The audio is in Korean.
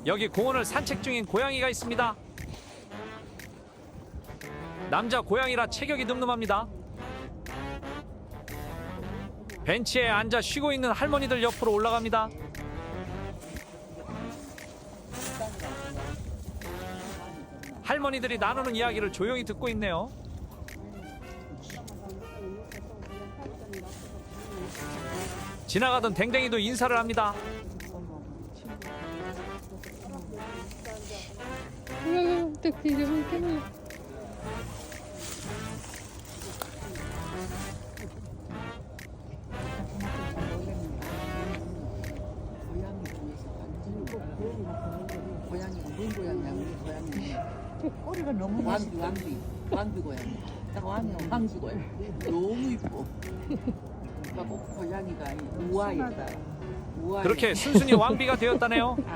여기 공원을 산책 중인 고양이가 있습니다. 남자 고양이라 체격이 늠름합니다. 벤치에 앉아 쉬고 있는 할머니들 옆으로 올라갑니다. 할머니들이 나누는 이야기를 조용히 듣고 있네요. 지나가던 댕댕이도 인사를 합니다. 고양이 무슨 고양이야? 우리 고양이 꼬리가 너무 왕비 고양이. 딱 왕비 고양이. 너무 이뻐. 고양이가 우아했다. 그렇게 순순히 왕비가 되었다네요.